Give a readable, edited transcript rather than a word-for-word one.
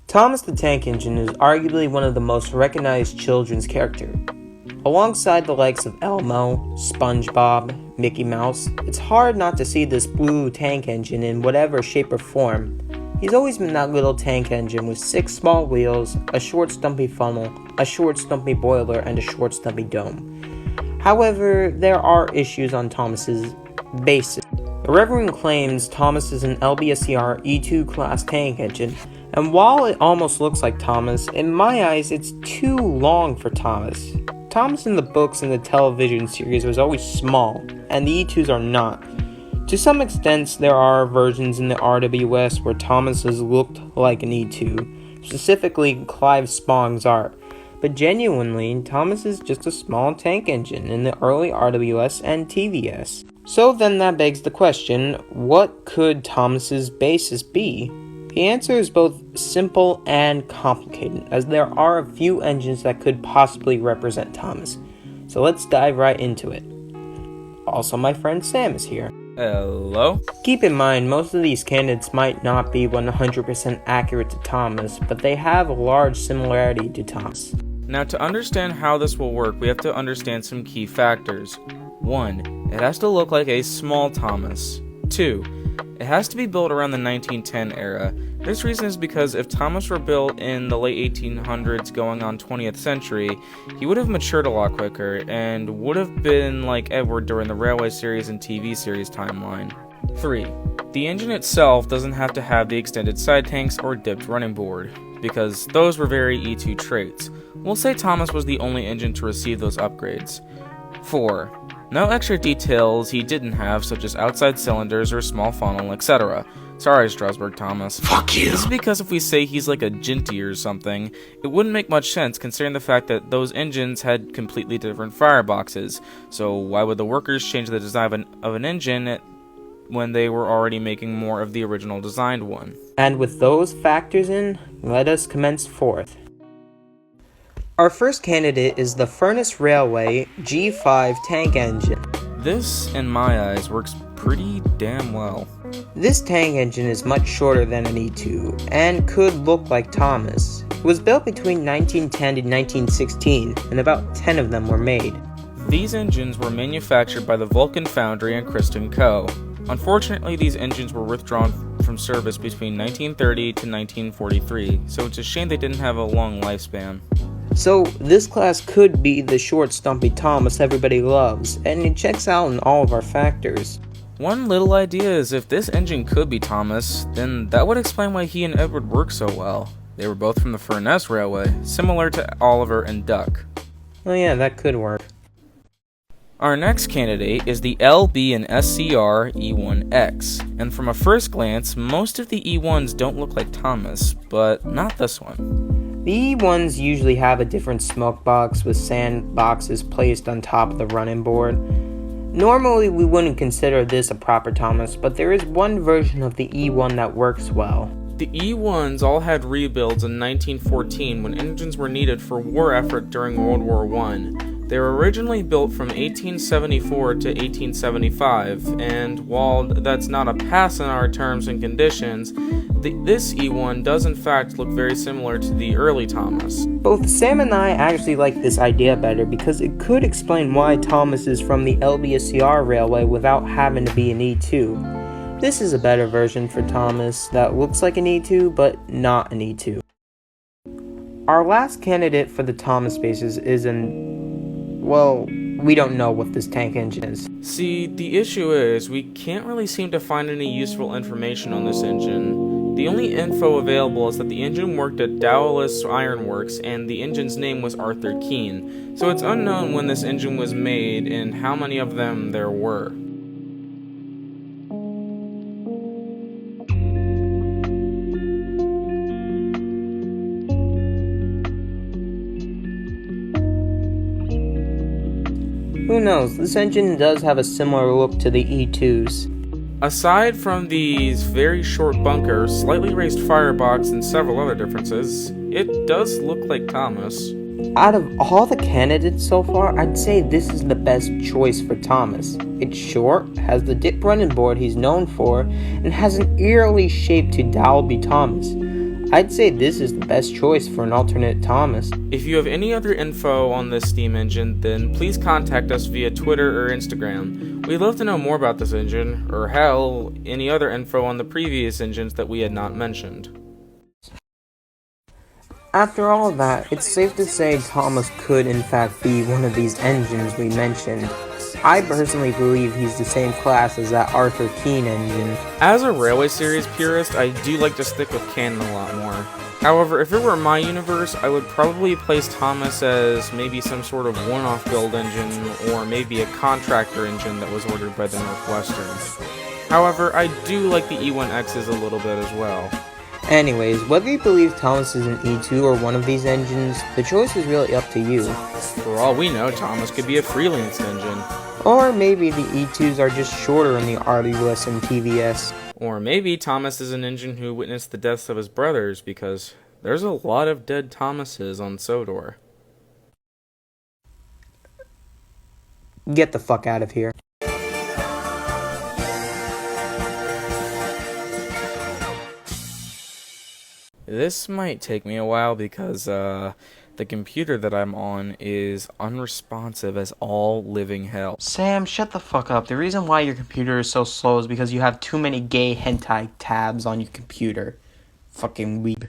Thomas the Tank Engine is arguably one of the most recognized children's characters. Alongside the likes of Elmo, SpongeBob, Mickey Mouse, it's hard not to see this blue tank engine in whatever shape or form. He's always been that little tank engine with 6 small wheels, a short stumpy funnel, a short stumpy boiler, and a short stumpy dome. However, there are issues on Thomas's basis. The Reverend claims Thomas is an LBSCR E2 class tank engine, and while it almost looks like Thomas, in my eyes it's too long for Thomas. Thomas in the books and the television series was always small, and the E2s are not. To some extent, there are versions in the RWS where Thomas has looked like an E2, specifically Clive Spong's art, but genuinely, Thomas is just a small tank engine in the early RWS and TVS. So then that begs the question, what could Thomas's basis be? The answer is both simple and complicated, as there are a few engines that could possibly represent Thomas. So let's dive right into it. Also, my friend Sam is here. Hello? Keep in mind, most of these candidates might not be 100% accurate to Thomas, but they have a large similarity to Thomas. Now, to understand how this will work, we have to understand some key factors. 1. It has to look like a small Thomas. 2. It has to be built around the 1910 era. This reason is because if Thomas were built in the late 1800s going on 20th century, he would have matured a lot quicker and would have been like Edward during the Railway series and TV series timeline. 3. The engine itself doesn't have to have the extended side tanks or dipped running board, because those were very E2 traits. We'll say Thomas was the only engine to receive those upgrades. 4. No extra details he didn't have, such as outside cylinders or small funnel, etc. Sorry, Strasbourg Thomas. Fuck you! This is because if we say he's like a Ginty or something, it wouldn't make much sense considering the fact that those engines had completely different fireboxes. So why would the workers change the design of an engine when they were already making more of the original designed one? And with those factors in, let us commence forth. Our first candidate is the Furnace Railway G5 tank engine. This, in my eyes, works pretty damn well. This tank engine is much shorter than an E2, and could look like Thomas. It was built between 1910 to 1916, and about 10 of them were made. These engines were manufactured by the Vulcan Foundry and Kristen Co. Unfortunately, these engines were withdrawn from service between 1930 to 1943, so it's a shame they didn't have a long lifespan. So, this class could be the short stumpy Thomas everybody loves, and it checks out in all of our factors. One little idea is if this engine could be Thomas, then that would explain why he and Edward work so well. They were both from the Furness Railway, similar to Oliver and Duck. Oh yeah, that could work. Our next candidate is the LBSCR E1x, and from a first glance, most of the E1s don't look like Thomas, but not this one. The E1s usually have a different smoke box with sand boxes placed on top of the running board. Normally we wouldn't consider this a proper Thomas, but there is one version of the E1 that works well. The E1s all had rebuilds in 1914 when engines were needed for war effort during World War I. They were originally built from 1874 to 1875, and while that's not a pass in our terms and conditions, this E1 does in fact look very similar to the early Thomas. Both Sam and I actually like this idea better because it could explain why Thomas is from the LBSCR Railway without having to be an E2. This is a better version for Thomas that looks like an E2 but not an E2. Our last candidate for the Thomas bases is we don't know what this tank engine is. See, the issue is we can't really seem to find any useful information on this engine. The only info available is that the engine worked at Dowless Ironworks and the engine's name was Arthur Keene, so it's unknown when this engine was made and how many of them there were. Who knows, this engine does have a similar look to the E2s. Aside from these very short bunkers, slightly raised firebox, and several other differences, it does look like Thomas. Out of all the candidates so far, I'd say this is the best choice for Thomas. It's short, has the dip running board he's known for, and has an eerily shape to Dalby Thomas. I'd say this is the best choice for an alternate Thomas. If you have any other info on this steam engine, then please contact us via Twitter or Instagram. We'd love to know more about this engine, or hell, any other info on the previous engines that we had not mentioned. After all of that, it's safe to say Thomas could in fact be one of these engines we mentioned. I personally believe he's the same class as that Arthur Keene engine. As a Railway Series purist, I do like to stick with canon a lot more. However, if it were my universe, I would probably place Thomas as maybe some sort of one-off build engine, or maybe a contractor engine that was ordered by the Northwestern. However, I do like the E1X's a little bit as well. Anyways, whether you believe Thomas is an E2 or one of these engines, the choice is really up to you. For all we know, Thomas could be a freelance engine. Or maybe the E2s are just shorter in the RWS and TVS. Or maybe Thomas is an engine who witnessed the deaths of his brothers, because there's a lot of dead Thomases on Sodor. Get the fuck out of here. This might take me a while because the computer that I'm on is unresponsive as all living hell. Sam, shut the fuck up. The reason why your computer is so slow is because you have too many gay hentai tabs on your computer. Fucking weeb.